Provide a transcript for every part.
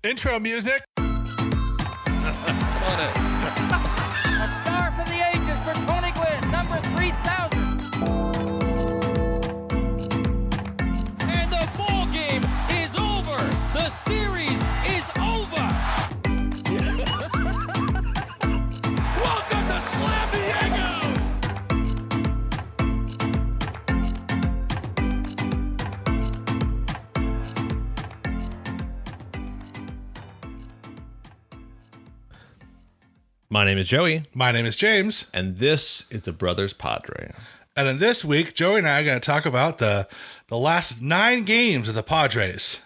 Intro music. A star for the ages for Tony Gwynn, number 3,000. And the ball game is over. The series is over. Welcome to Slam Diego. My name is Joey, My name is James. and this is the Brothers Padre. And in this week, Joey and I are going to talk about the last 9 games of the Padres.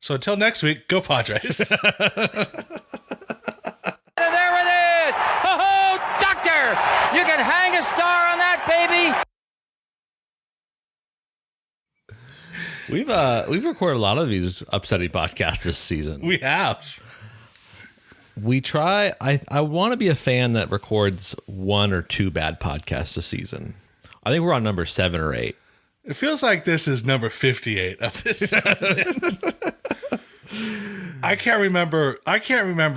So until next week, go Padres. And there it is. Oh, doctor, you can hang a star on that, baby. We've recorded a lot of these upsetting podcasts this season. We have. We try. I want to be a fan that records 1 or 2 bad podcasts this season. I think we're on number 7 or 8. It feels like this is number 58 of this season. I can't remember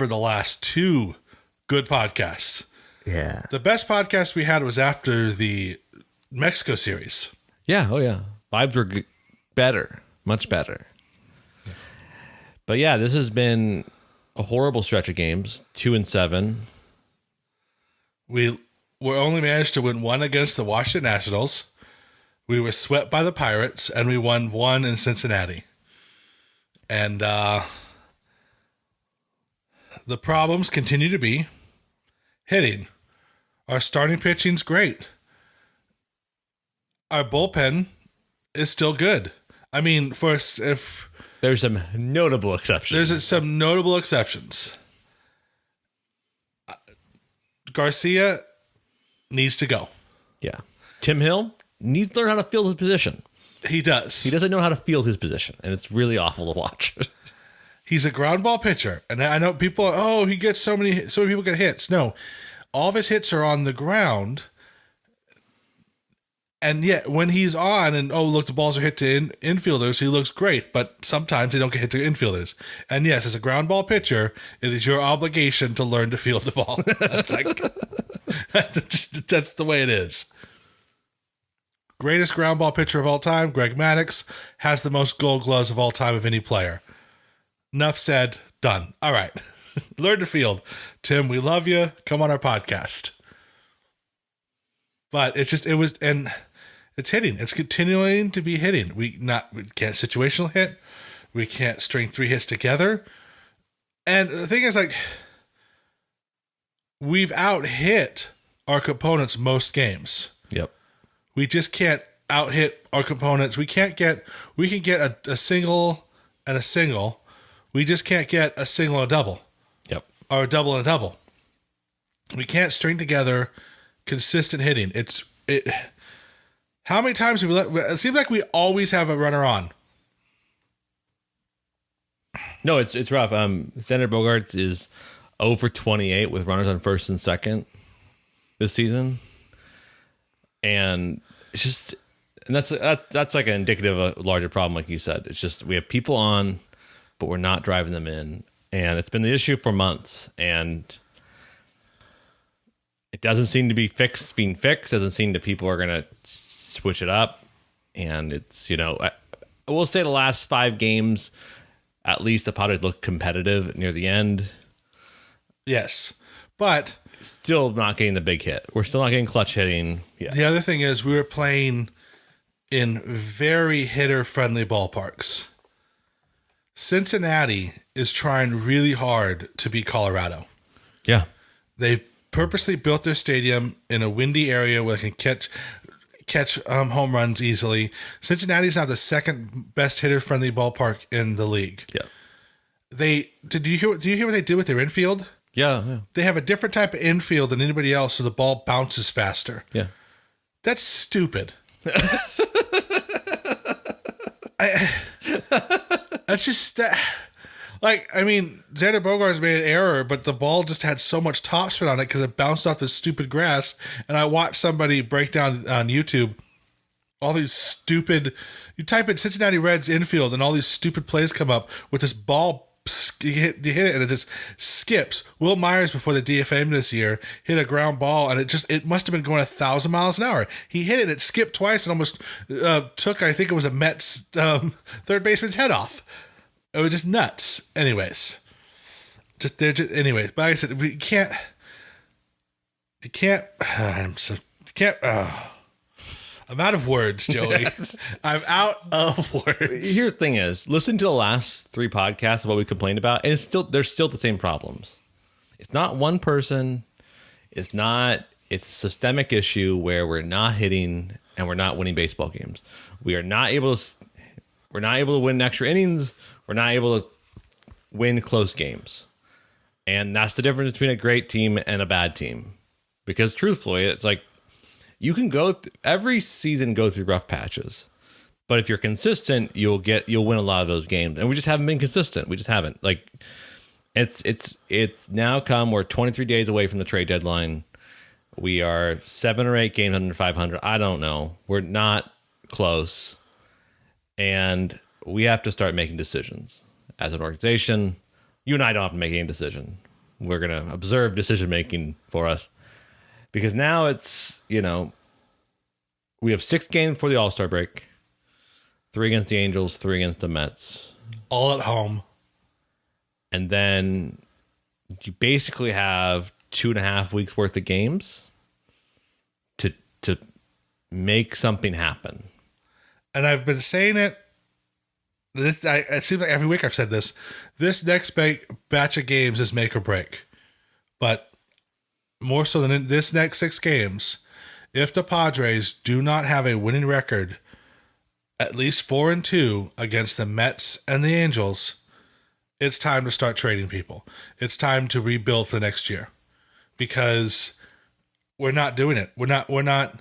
the last 2 good podcasts. Yeah. The best podcast we had was after the Mexico series. Yeah. Oh yeah. Vibes were better, much better. But yeah, this has been a horrible stretch of games. 2-7. We only managed to win 1 against the Washington Nationals. We were swept by the Pirates, and we won 1 in Cincinnati. And the problems continue to be hitting. Our starting pitching's great. Our bullpen is still good. I mean, if There's some notable exceptions. there's some notable exceptions. Garcia needs to go. Yeah. Tim Hill needs to learn how to field his position. He does. He doesn't know how to field his position, and it's really awful to watch. He's a ground ball pitcher. And I know people, he gets so many people get hits. No, all of his hits are on the ground. And yet when he's on and, look, the balls are hit to infielders, he looks great. But sometimes they don't get hit to infielders. And yes, as a ground ball pitcher, it is your obligation to learn to field the ball. That's the way it is. Greatest ground ball pitcher of all time, Greg Maddux, has the most gold gloves of all time of any player. Enough said, done. All right. Learn to field. Tim, we love you. Come on our podcast. But it's hitting. It's continuing to be hitting. We can't situational hit. We can't string 3 hits together. And the thing is, we've out-hit our opponents most games. Yep. We just can't out-hit our opponents. We can get a single and a single. We just can't get a single and a double. Yep. Or a double and a double. We can't string together consistent hitting. How many times have we it seems like we always have a runner on. No, it's rough. Xander Bogaerts is 0 for 28 with runners on first and second this season. And it's just, and that's like an indicative of a larger problem, like you said. It's just we have people on, but we're not driving them in, and it's been the issue for months, and it doesn't seem to be being fixed. Doesn't seem that people are gonna switch it up, and it's I will say the last 5 games, at least the Padres look competitive near the end. Yes, but Still not getting the big hit. We're still not getting clutch hitting. Yeah. the other thing is we were playing in very hitter-friendly ballparks. Cincinnati is trying really hard to beat Colorado. Yeah. They've purposely built their stadium in a windy area where they can catch home runs easily. Cincinnati's now the second best hitter-friendly ballpark in the league. Yeah. Do you hear what they did with their infield? Yeah. They have a different type of infield than anybody else, so the ball bounces faster. Yeah. That's stupid. That's just that. Xander Bogaerts made an error, but the ball just had so much topspin on it because it bounced off this stupid grass. And I watched somebody break down on YouTube all these stupid. You type in Cincinnati Reds infield, and all these stupid plays come up with this ball. You hit it and it just skips. Will Myers, before the DFA this year, hit a ground ball and it must have been going 1,000 miles an hour. He hit it and it skipped twice and almost took, I think it was a Mets third baseman's head off. It was just nuts. Anyways, anyways. But like I said, you can't. I'm out of words, Joey. I'm out of words. Here's the thing is, listen to the last 3 podcasts of what we complained about, and there's still the same problems. It's not one person. It's a systemic issue where we're not hitting and we're not winning baseball games. We're not able to win extra innings. We're not able to win close games. And that's the difference between a great team and a bad team. Because truthfully, it's like, you can every season go through rough patches, but if you're consistent, you'll win a lot of those games. And we just haven't been consistent. We just haven't. Like it's now come. We're 23 days away from the trade deadline. We are 7 or 8 games under 500. I don't know. We're not close, and we have to start making decisions as an organization. You and I don't have to make any decision. We're gonna observe decision making for us. Because now it's, we have 6 games before the All-Star break. 3 against the Angels, 3 against the Mets. All at home. And then you basically have 2.5 weeks worth of games to make something happen. And I've been saying it. It seems like every week I've said this. This next batch of games is make or break. But more so than in this next 6 games, if the Padres do not have a winning record, at least 4-2 against the Mets and the Angels, it's time to start trading people. It's time to rebuild for next year, because we're not doing it. We're not.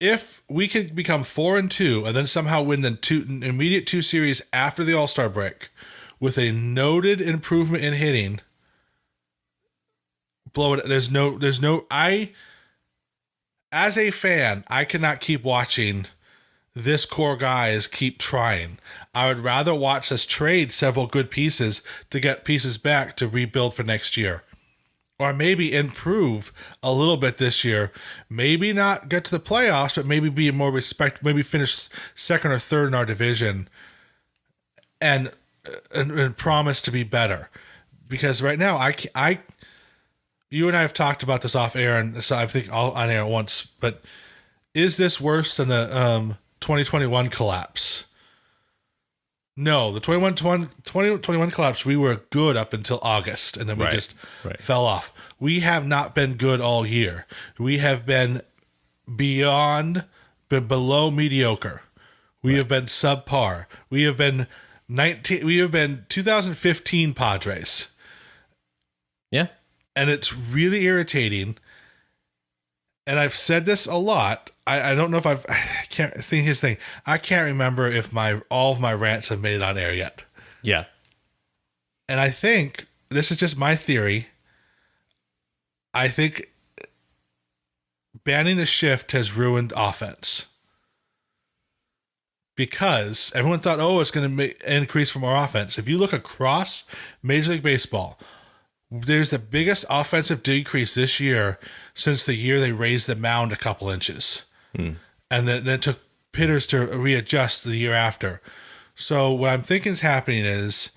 If we can become 4-2 and then somehow win the immediate 2 series after the All-Star break with a noted improvement in hitting, blow it. There's no. As a fan, I cannot keep watching this core guys keep trying. I would rather watch us trade several good pieces to get pieces back to rebuild for next year, or maybe improve a little bit this year. Maybe not get to the playoffs, but maybe be more respect. Maybe finish 2nd or 3rd in our division, and promise to be better. Because right now, you and I have talked about this off air, and so I think all on air once. But is this worse than the 2021 collapse? No, the 2021 collapse, we were good up until August, and then we just fell off. We have not been good all year. We have been below mediocre. We have been subpar. We have been 2015 Padres. Yeah. And it's really irritating. And I've said this a lot. I don't know if I can't think his thing. I can't remember if all of my rants have made it on air yet. Yeah. And I think this is just my theory. I think banning the shift has ruined offense. Because everyone thought, it's going to increase from our offense. If you look across Major League Baseball, there's the biggest offensive decrease this year since the year they raised the mound a couple inches. And then it took hitters to readjust the year after. So what I'm thinking is happening is,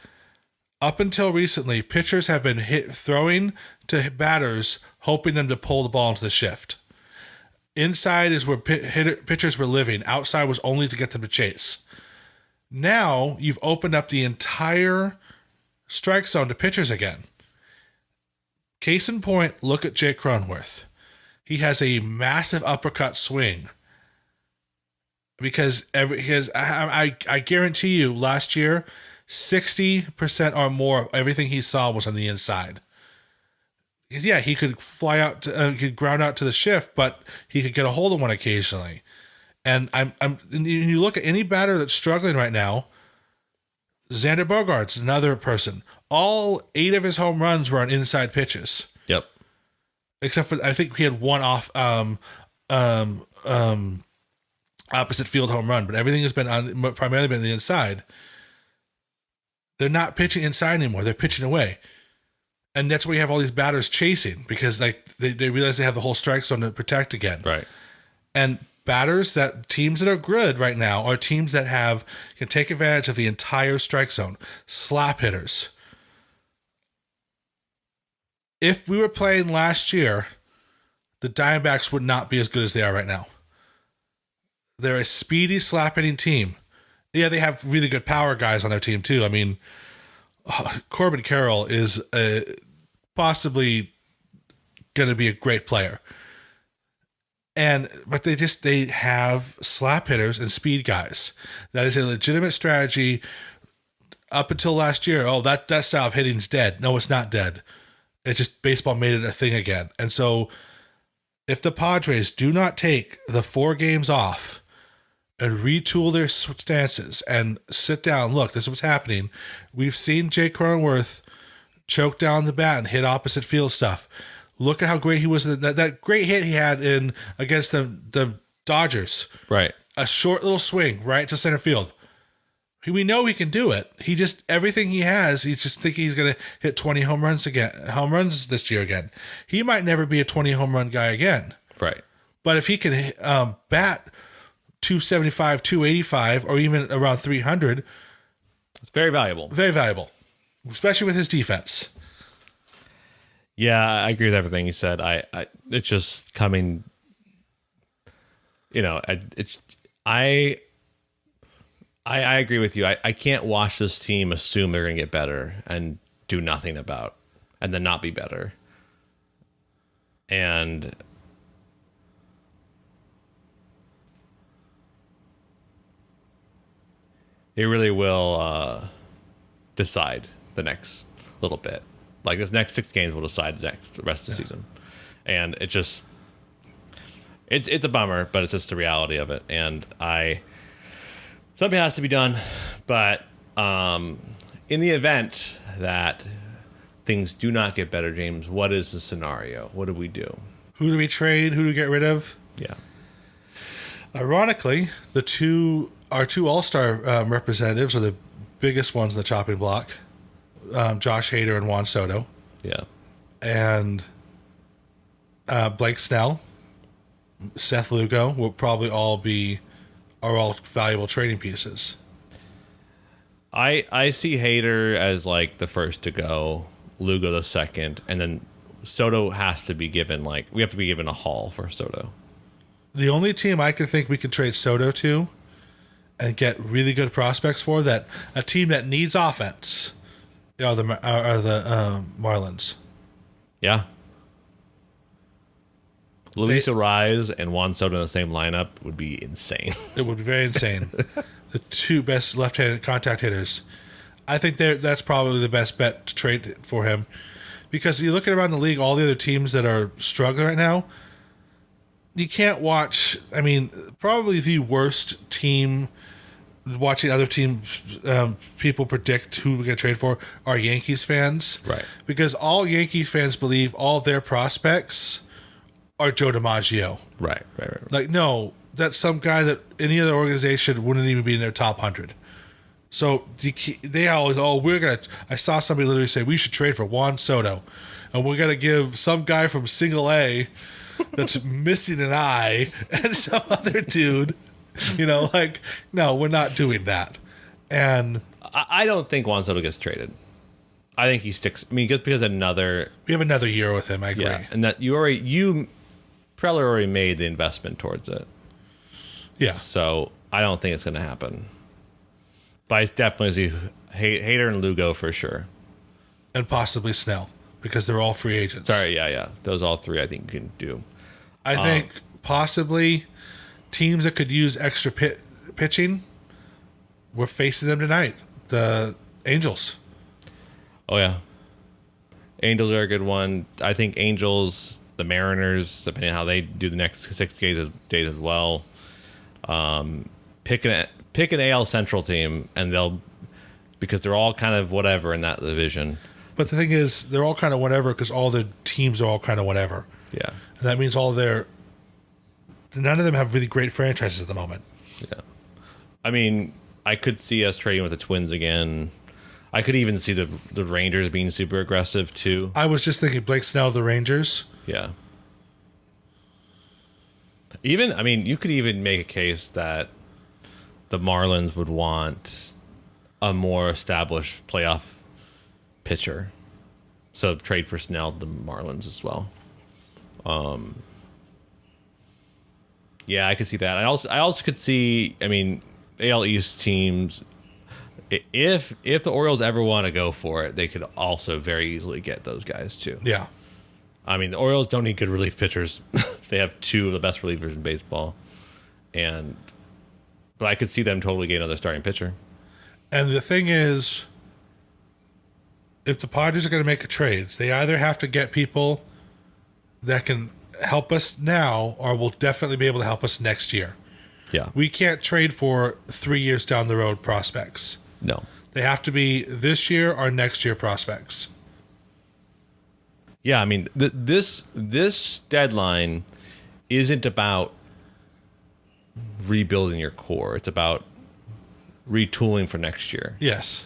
up until recently, pitchers have been throwing to batters, hoping them to pull the ball into the shift. Inside is where pitchers were living. Outside was only to get them to chase. Now you've opened up the entire strike zone to pitchers again. Case in point, look at Jake Cronenworth. He has a massive uppercut swing. Because I guarantee you, last year, 60% or more of everything he saw was on the inside. Yeah, he could fly out, could ground out to the shift, but he could get a hold of one occasionally. And you look at any batter that's struggling right now. Xander Bogaerts, another person. All 8 of his home runs were on inside pitches. Yep. Except for, I think he had one off opposite field home run, but everything has been primarily been on the inside. They're not pitching inside anymore. They're pitching away. And that's why you have all these batters chasing, because like they realize they have the whole strike zone to protect again. Right. And teams that are good right now are teams that can take advantage of the entire strike zone. Slap hitters. If we were playing last year, the Diamondbacks would not be as good as they are right now. They're a speedy slap hitting team. Yeah, they have really good power guys on their team too. I mean, Corbin Carroll is possibly going to be a great player. But they have slap hitters and speed guys. That is a legitimate strategy. Up until last year, that style of hitting's dead. No, it's not dead. It's just baseball made it a thing again. And so if the Padres do not take the 4 games off and retool their stances and sit down, look, this is what's happening. We've seen Jake Cronenworth choke down the bat and hit opposite field stuff. Look at how great he was. That great hit he had against the Dodgers. Right. A short little swing right to center field. We know he can do it. Everything he has, he's just thinking he's going to hit 20 home runs this year again. He might never be a 20 home run guy again. Right. But if he can bat 275, 285, or even around 300, it's very valuable. Very valuable, especially with his defense. Yeah, I agree with everything you said. It's just coming. I agree with you. I can't watch this team assume they're going to get better and do nothing about, and then not be better. And it really will decide the next little bit. Like this next 6 games will decide the rest of the season. And it's a bummer, but it's just the reality of it. And something has to be done. But in the event that things do not get better, James, what is the scenario? What do we do? Who do we trade? Who do we get rid of? Yeah. Ironically, our two All-Star representatives are the biggest ones in the chopping block. Josh Hader and Juan Soto. Yeah. And Blake Snell, Seth Lugo will probably all valuable trading pieces. I see Hader as like the first to go, Lugo the second, and then Soto has to be given we have to be given a haul for Soto. The only team I can think we could trade Soto to and get really good prospects for, that a team that needs offense, are the Marlins. Yeah. Luis Ariz and Juan Soto in the same lineup would be insane. It would be very insane. The 2 best left-handed contact hitters. I think that's probably the best bet to trade for him, because you look around the league, all the other teams that are struggling right now, you can't watch. I mean, probably the worst team watching other teams, people predict who we're going to trade for, are Yankees fans. Right. Because all Yankees fans believe all their prospects are Joe DiMaggio. Right. Like, no, that's some guy that any other organization wouldn't even be in their top 100. So they always, I saw somebody literally say, we should trade for Juan Soto. And we're going to give some guy from single A that's missing an eye and some other dude. No, we're not doing that. And I don't think Juan Soto gets traded. I think he sticks. I mean, just because we have another year with him. I agree. Yeah, and that you probably already made the investment towards it. Yeah. So I don't think it's going to happen. But I definitely see Hader and Lugo for sure, and possibly Snell, because they're all free agents. Sorry, yeah. Those all 3 I think you can do. I think possibly teams that could use extra pitching, we're facing them tonight. The Angels. Oh, yeah. Angels are a good one. I think Angels, the Mariners, depending on how they do the next 6 days as well. Pick an AL Central team, and because they're all kind of whatever in that division. But the thing is, they're all kind of whatever because all the teams are all kind of whatever. Yeah. And that means none of them have really great franchises at the moment. Yeah. I mean, I could see us trading with the Twins again. I could even see the Rangers being super aggressive too. I was just thinking Blake Snell, the Rangers. Yeah. Even, I mean, you could even make a case that the Marlins would want a more established playoff pitcher. So trade for Snell to the Marlins as well. Yeah, I could see that. I also could see, I mean, AL East teams, if the Orioles ever want to go for it, they could also very easily get those guys too. Yeah. I mean, the Orioles don't need good relief pitchers. They have two of the best relievers in baseball. But I could see them totally get another starting pitcher. And the thing is, if the Padres are going to make a trade, they either have to get people that can help us now or will definitely be able to help us next year. Yeah. We can't trade for 3 years down the road prospects. No. They have to be this year or next year prospects. Yeah, I mean, this deadline isn't about rebuilding your core. It's about retooling for next year. Yes.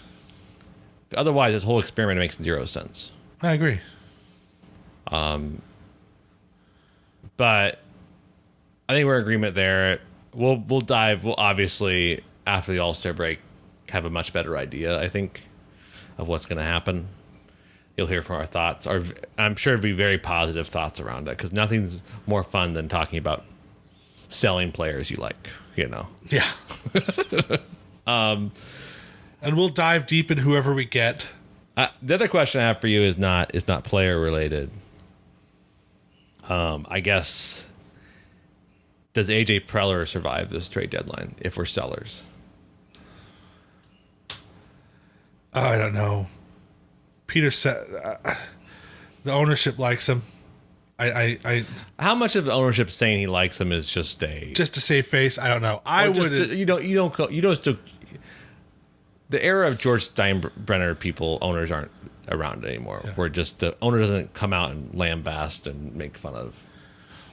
Otherwise, this whole experiment makes zero sense. I agree. But I think we're in agreement there. We'll obviously, after the All-Star break, have a much better idea, I think, of what's going to happen. You'll hear from our thoughts. I'm sure it'll be very positive thoughts around it, because nothing's more fun than talking about selling players you like, you know. Yeah. And we'll dive deep in whoever we get. The other question I have for you is not player related. I guess, does AJ Preller survive this trade deadline if we're sellers? I don't know. Peter said the ownership likes him. How much of the ownership saying he likes him is just to save face? I don't know. The era of George Steinbrenner owners aren't around anymore. Yeah. Where just the owner doesn't come out and lambast and make fun of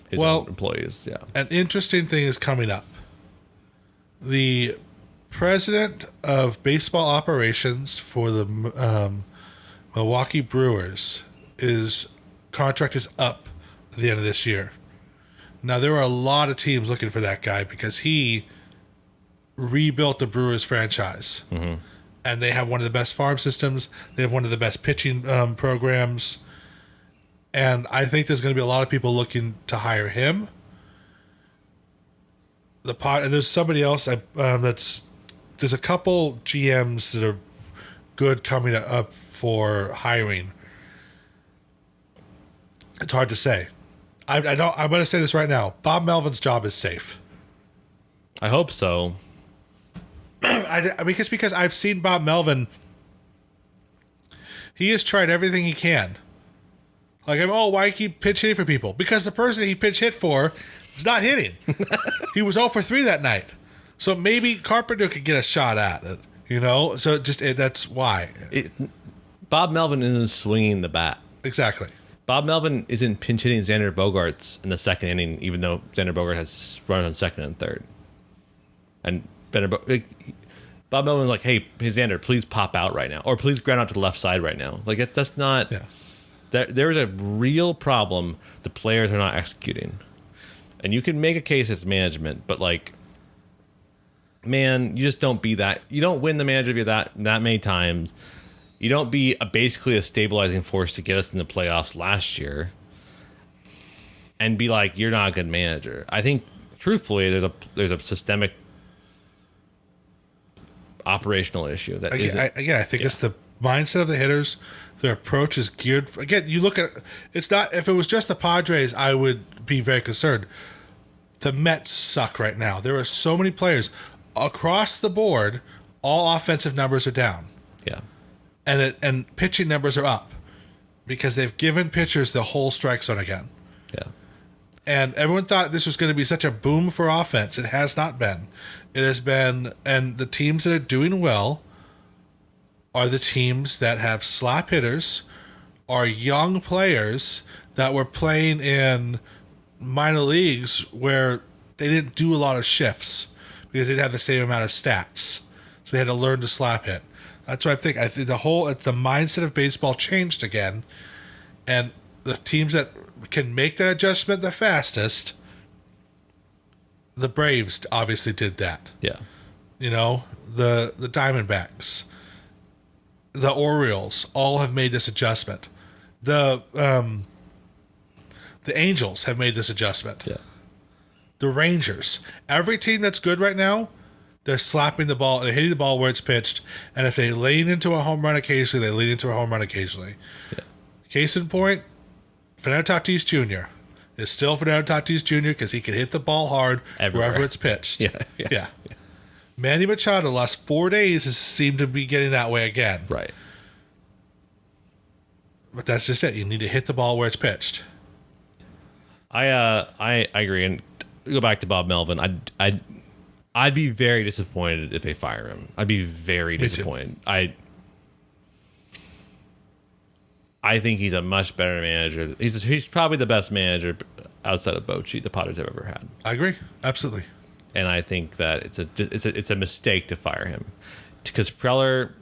his own employees. Yeah. An interesting thing is coming up. The president of baseball operations for the Milwaukee Brewers contract is up at the end of this year. Now, there are a lot of teams looking for that guy because he rebuilt the Brewers franchise. Mm-hmm. And they have one of the best farm systems. They have one of the best pitching programs. And I think there's going to be a lot of people looking to hire him. And there's somebody else there's a couple GMs that are good coming up for hiring. It's hard to say. I'm going to say this right now. Bob Melvin's job is safe. I hope so. Because I've seen Bob Melvin. He has tried everything he can. Like, why keep pitch hitting for people? Because the person he pitch hit for is not hitting. He was 0 for 3 that night. So maybe Carpenter could get a shot at it, you know? So that's why. Bob Melvin isn't swinging the bat. Exactly. Bob Melvin isn't pinch hitting Xander Bogaerts in the second inning, even though Xander Bogart has run on second and third. And Bob Melvin's like, hey, Xander, please pop out right now. Or please ground out to the left side right now. Like, that's not... Yeah. There's a real problem. The players are not executing. And you can make a case as management, but, like, man, you just don't be that. You don't win the manager that many times. You don't be basically a stabilizing force to get us in the playoffs last year and be like, you're not a good manager. I think, truthfully, there's a systemic operational issue that I think it's the mindset of the hitters. Their approach is geared for, again, you look at it's not, if it was just the Padres, I would be very concerned. The Mets suck right now. There are so many players across the board. All offensive numbers are down. Yeah, and pitching numbers are up because they've given pitchers the whole strike zone again. Yeah. And everyone thought this was going to be such a boom for offense. It has not been. It has been, and the teams that are doing well are the teams that have slap hitters, are young players that were playing in minor leagues where they didn't do a lot of shifts because they didn't have the same amount of stats. So they had to learn to slap hit. That's what I think. I think the mindset of baseball changed again, and the teams that can make that adjustment the fastest, the Braves obviously did that. Yeah. You know, the Diamondbacks, the Orioles, all have made this adjustment. The Angels have made this adjustment. Yeah. The Rangers, every team that's good right now, they're slapping the ball, they're hitting the ball where it's pitched, and if they lean into a home run occasionally, they lean into a home run occasionally. Yeah. Case in point, Fernando Tatis Jr. is still Fernando Tatis Jr. because he can hit the ball hard Everywhere. wherever it's pitched. Yeah. Manny Machado, the last 4 days, has seemed to be getting that way again. Right. But that's just it. You need to hit the ball where it's pitched. I agree. And go back to Bob Melvin. I'd be very disappointed if they fire him. I'd be very disappointed. I think he's a much better manager. He's probably the best manager outside of Bochy the Padres have ever had. I agree. Absolutely. And I think that it's a mistake to fire him because Preller.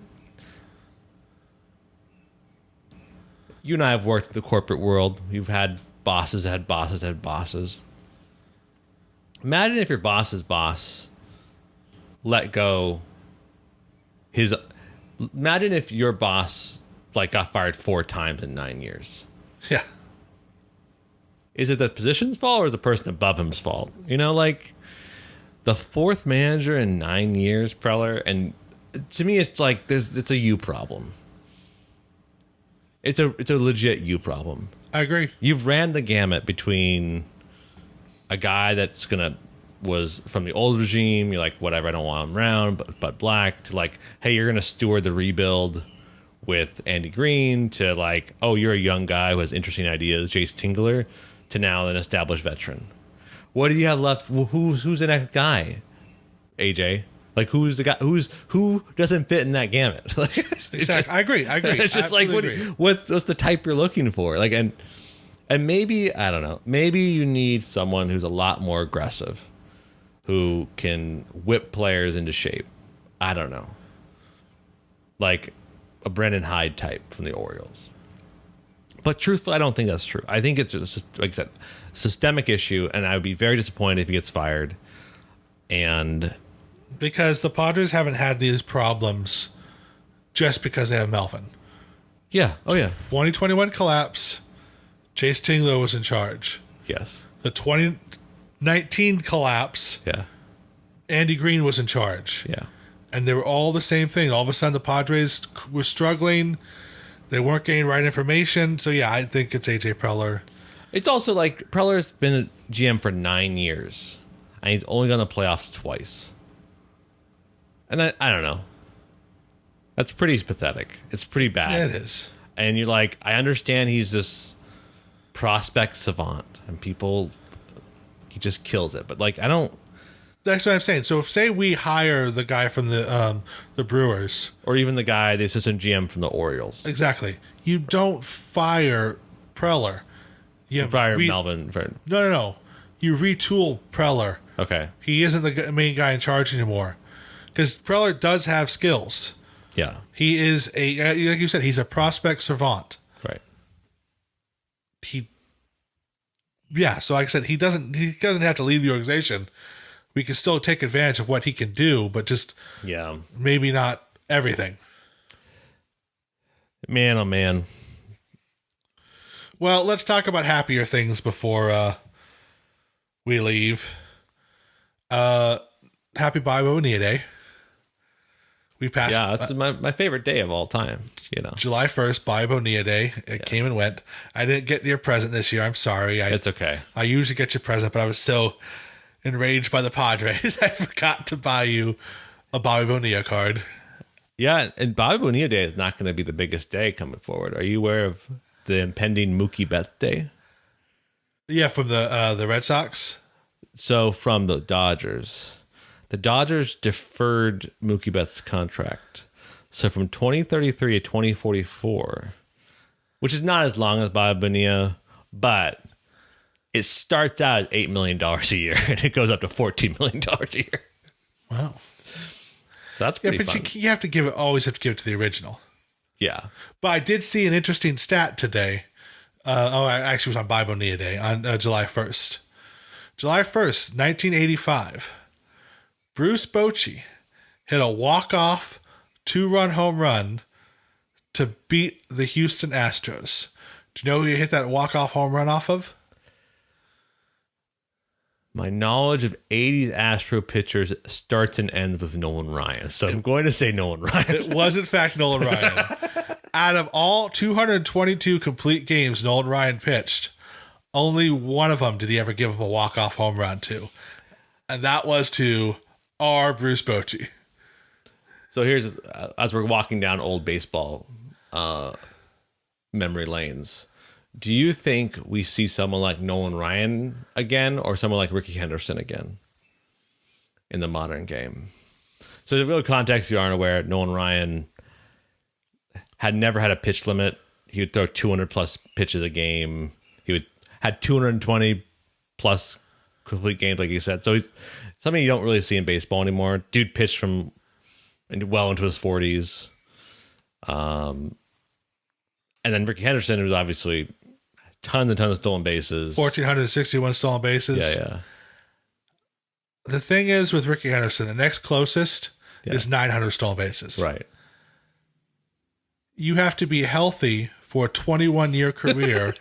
You and I have worked in the corporate world. You've had bosses that had bosses that had bosses. Imagine if your boss's boss let go his. Imagine if your boss got fired 4 times in 9 years. Yeah. Is it the position's fault or is the person above him's fault? You know, the 4th manager in 9 years, Preller, and to me, it's it's a you problem. It's a legit you problem. I agree. You've ran the gamut between a guy that's was from the old regime. You're like, whatever, I don't want him around, but black, to hey, you're gonna steward the rebuild with Andy Green, to oh, you're a young guy who has interesting ideas, Jace Tingler, to now an established veteran. What do you have left? Who's the next guy? AJ. Who's the guy? Who doesn't fit in that gamut? Exactly. I agree. It's just what's the type you're looking for? And maybe, I don't know. Maybe you need someone who's a lot more aggressive, who can whip players into shape. I don't know. Like a Brendan Hyde type from the Orioles. But truthfully, I don't think that's true. I think it's just like I said, systemic issue, and I would be very disappointed if he gets fired. And because the Padres haven't had these problems just because they have Melvin. Yeah. Oh, yeah. 2021 collapse, Jace Tingler was in charge. Yes. The 2019 collapse, yeah, Andy Green was in charge. Yeah. And they were all the same thing. All of a sudden, the Padres were struggling. They weren't getting right information. So, yeah, I think it's AJ Preller. It's also Preller's been a GM for 9 years, and he's only gone to playoffs twice. And I don't know. That's pretty pathetic. It's pretty bad. Yeah, it is. And you're I understand he's this prospect savant, and he just kills it. But I don't. That's what I'm saying. So, say we hire the guy from the Brewers, or even the guy, the assistant GM from the Orioles. Exactly. You don't fire Preller. You fire Melvin. No. You retool Preller. Okay. He isn't the main guy in charge anymore. Because Preller does have skills. Yeah. He is like you said, he's a prospect savant. Right. So like I said, he doesn't have to leave the organization. We can still take advantage of what he can do, but just maybe not everything. Man, oh man. Well, let's talk about happier things before we leave. Happy Bobby Bonilla Day. We passed. Yeah, it's my favorite day of all time. July 1st, Bobby Bonilla Day. It came and went. I didn't get your present this year. I'm sorry. It's okay. I usually get your present, but I was so enraged by the Padres, I forgot to buy you a Bobby Bonilla card. Yeah, and Bobby Bonilla Day is not going to be the biggest day coming forward. Are you aware of the impending Mookie Betts Day? Yeah, from the Red Sox. So from the Dodgers. The Dodgers deferred Mookie Betts' contract. So from 2033 to 2044, which is not as long as Bobby Bonilla, but it starts out at $8 million a year and it goes up to $14 million a year. Wow. So that's pretty fun. But you have to always have to give it to the original. Yeah. But I did see an interesting stat today. I actually was on Bible Nia Day on July 1st. July 1st, 1985. Bruce Bochy hit a walk-off 2-run home run to beat the Houston Astros. Do you know who he hit that walk-off home run off of? My knowledge of 80s Astro pitchers starts and ends with Nolan Ryan. So I'm going to say Nolan Ryan. It was, in fact, Nolan Ryan. Out of all 222 complete games Nolan Ryan pitched, only one of them did he ever give up a walk-off home run to. And that was to our Bruce Bochy. So here's, as we're walking down old baseball memory lanes, do you think we see someone like Nolan Ryan again or someone like Ricky Henderson again in the modern game? So the real context, you aren't aware, Nolan Ryan had never had a pitch limit. He would throw 200 plus pitches a game. Had 220 plus complete games, like you said. So he's something you don't really see in baseball anymore. Dude pitched from well into his 40s. And then Ricky Henderson was obviously tons and tons of stolen bases. 1,461 stolen bases. Yeah. The thing is with Ricky Henderson, the next closest is 900 stolen bases. Right. You have to be healthy for a 21-year career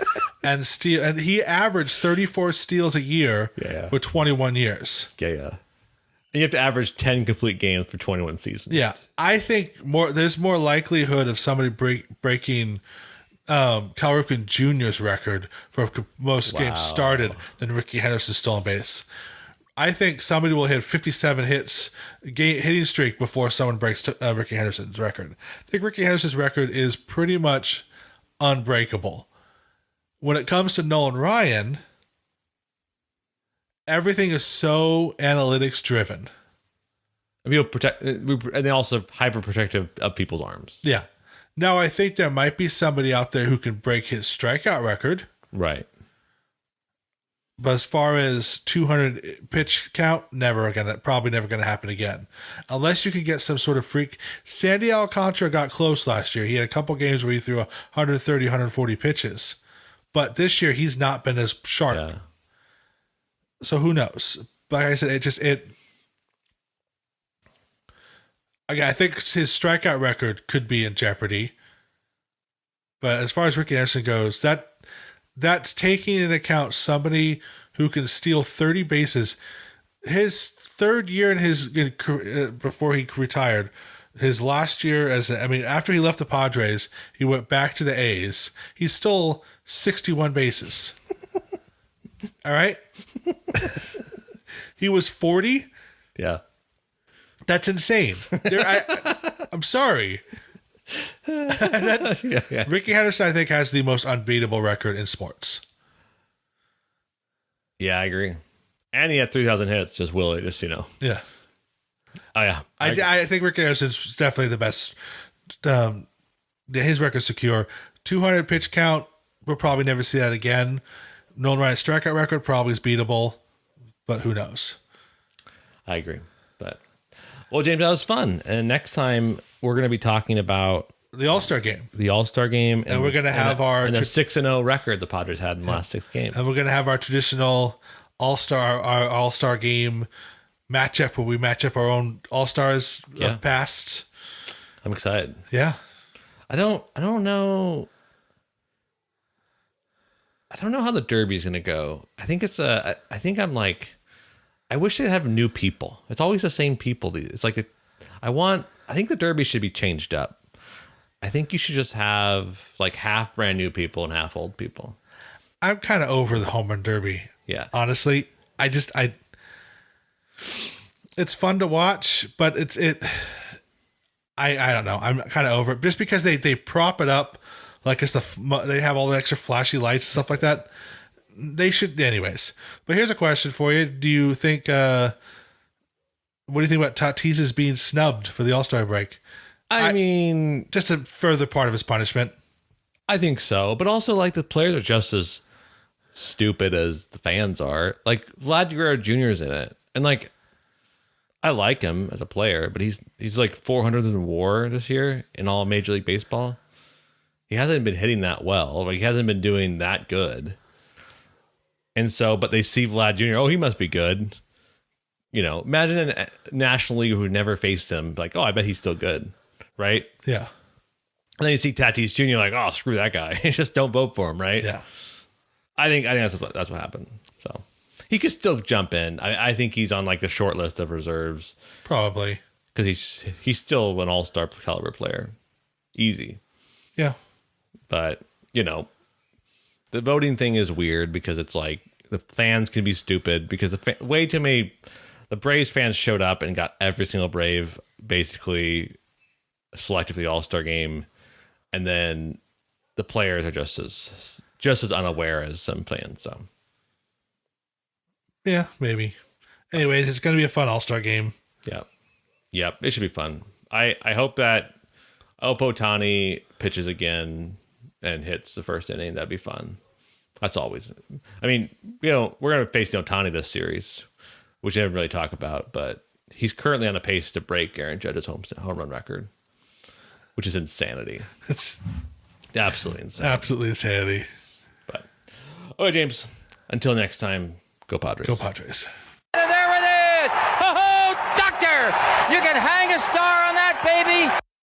and steal. And he averaged 34 steals a year for 21 years. Yeah. And you have to average 10 complete games for 21 seasons. Yeah. I think there's more likelihood of somebody breaking Cal Ripken Jr.'s record for most games started than Ricky Henderson's stolen base. I think somebody will hit 57 hits hitting streak before someone breaks Ricky Henderson's record. I think Ricky Henderson's record is pretty much unbreakable. When it comes to Nolan Ryan, everything is so analytics driven. And they also hyper protective of people's arms. Yeah. Now I think there might be somebody out there who can break his strikeout record. Right. But as far as 200 pitch count, never again. That probably never going to happen again. Unless you can get some sort of freak. Sandy Alcantara got close last year. He had a couple games where he threw 130, 140 pitches. But this year, he's not been as sharp. Yeah. So who knows? Like I said, I think his strikeout record could be in jeopardy. But as far as Ricky Henderson goes, that's taking into account somebody who can steal 30 bases. His third year before he retired, his last year after he left the Padres, he went back to the A's. He stole 61 bases. All right? He was 40. Yeah. That's insane. I'm sorry. Ricky Henderson, I think, has the most unbeatable record in sports. Yeah, I agree. And he had 3,000 hits, just Willie, Yeah. Oh, yeah. I think Ricky Henderson's definitely the best. His record's secure. 200 pitch count, we'll probably never see that again. Nolan Ryan's strikeout record probably is beatable, but who knows? I agree. Well, James, that was fun. And next time, we're going to be talking about the All-Star game. And we're going to have our 6-0 record the Padres had in the last 6 games. And we're going to have our traditional All-Star game matchup where we match up our own All-Stars of past. I'm excited. Yeah. I don't know. I don't know how the Derby is going to go. I think I wish they'd have new people. It's always the same people. It's like I think the Derby should be changed up. I think you should just have like half brand new people and half old people. I'm kind of over the home run derby. Yeah. Honestly, it's fun to watch, but I don't know. I'm kind of over it just because they prop it up like they have all the extra flashy lights and stuff like that. They should, anyways. But here's a question for you. Do you think, what do you think about Tatis being snubbed for the All-Star break? I mean, just a further part of his punishment. I think so. But also, like, the players are just as stupid as the fans are. Like, Vlad Guerrero Jr. is in it. And, like, I like him as a player, but he's like 400th in WAR this year in all Major League Baseball. He hasn't been hitting that well. Like, he hasn't been doing that good. And so, but they see Vlad Jr. Oh, he must be good. You know, imagine a National League who never faced him. Like, oh, I bet he's still good, right? Yeah. And then you see Tatis Jr. like, oh, screw that guy. Just don't vote for him, right? Yeah. I think that's what happened. So he could still jump in. I think he's on like the short list of reserves. Probably. Because he's still an all-star caliber player. Easy. Yeah. But, you know, the voting thing is weird because it's like the fans can be stupid because way too many the Braves fans showed up and got every single Brave basically selected for the All-Star game, and then the players are just as unaware as some fans. So yeah, maybe. Anyways, it's going to be a fun All-Star game. Yep, it should be fun. I hope that Ohtani pitches again and hits the first inning. That'd be fun. That's always. I mean, you know, we're going to face Ohtani this series, which I didn't really talk about, but he's currently on a pace to break Aaron Judge's home run record, which is insanity. It's absolutely insane. Absolutely insanity. But okay, James. Until next time, go Padres. Go Padres. And there it is! Oh, doctor! You can hang a star on that, baby!